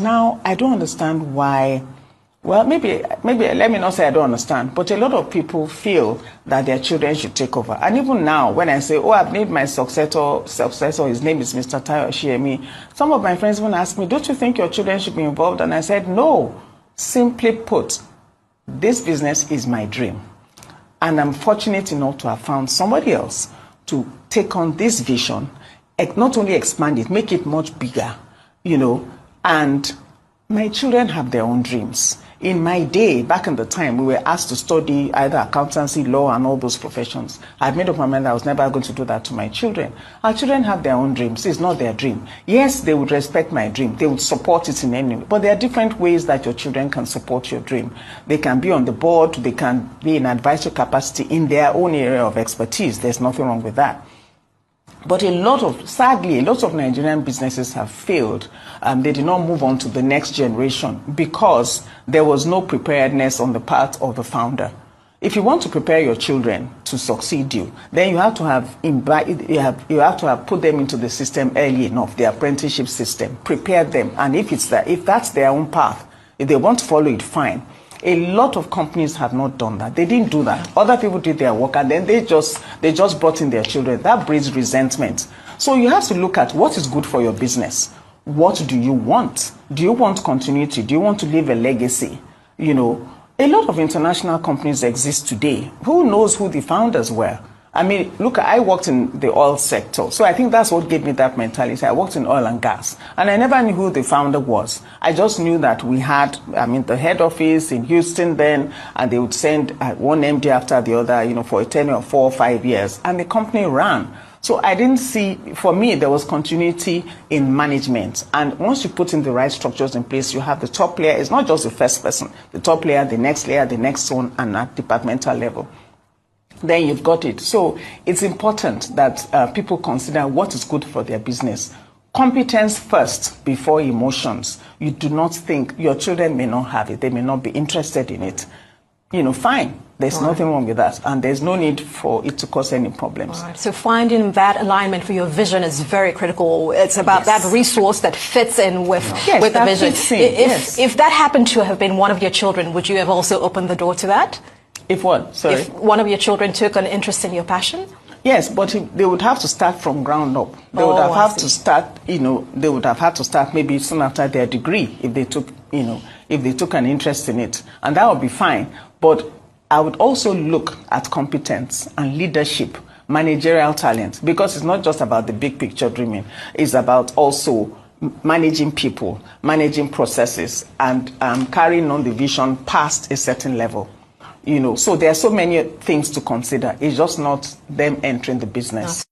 Now, I don't understand why. Well, maybe let me not say I don't understand, but a lot of people feel that their children should take over. And even now, when I say, oh, I've named my successor, his name is Mr. Tara Fela-Durotoye, some of my friends even ask me, don't you think your children should be involved? And I said, no. Simply put, this business is my dream. And I'm fortunate enough to have found somebody else to take on this vision, not only expand it, make it much bigger, and my children have their own dreams. In my day, back in the time, we were asked to study either accountancy, law, and all those professions. I made up my mind that I was never going to do that to my children. Our children have their own dreams. It's not their dream. Yes, they would respect my dream. They would support it in any way. But there are different ways that your children can support your dream. They can be on the board. They can be in advisory capacity in their own area of expertise. There's nothing wrong with that. But sadly, a lot of Nigerian businesses have failed. They did not move on to the next generation because there was no preparedness on the part of the founder. If you want to prepare your children to succeed then you have to have put them into the system early enough, the apprenticeship system, prepare them. And if that's their own path, if they want to follow it, fine. A lot of companies have not done that. They didn't do that. Other people did their work, and then they just brought in their children. That breeds resentment. So you have to look at what is good for your business. What do you want? Do you want continuity? Do you want to leave a legacy? A lot of international companies exist today. Who knows who the founders were? I mean, look, I worked in the oil sector, so I think that's what gave me that mentality. I worked in oil and gas, and I never knew who the founder was. I just knew that we had, the head office in Houston then, and they would send one MD after the other, for a tenure of 4 or 5 years, and the company ran. So I didn't see, for me, there was continuity in management. And once you put in the right structures in place, you have the top layer. It's not just the first person, the top layer, the next one, and at departmental level. Then you've got it. So it's important that people consider what is good for their business. Competence first before emotions. You do not think your children may not have it. They may not be interested in it. Fine. There's nothing wrong with that. And there's no need for it to cause any problems. All right. So finding that alignment for your vision is very critical. It's about that resource that fits in with the vision. If that happened to have been one of your children, would you have also opened the door to that? If what? Sorry? If one of your children took an interest in your passion? Yes, but they would have to start from ground up. They would have had to start, they would have had to start maybe soon after their degree if they took, if they took an interest in it. And that would be fine. But I would also look at competence and leadership, managerial talent, because it's not just about the big picture dreaming. It's about also managing people, managing processes, and carrying on the vision past a certain level. So there are so many things to consider. It's just not them entering the business.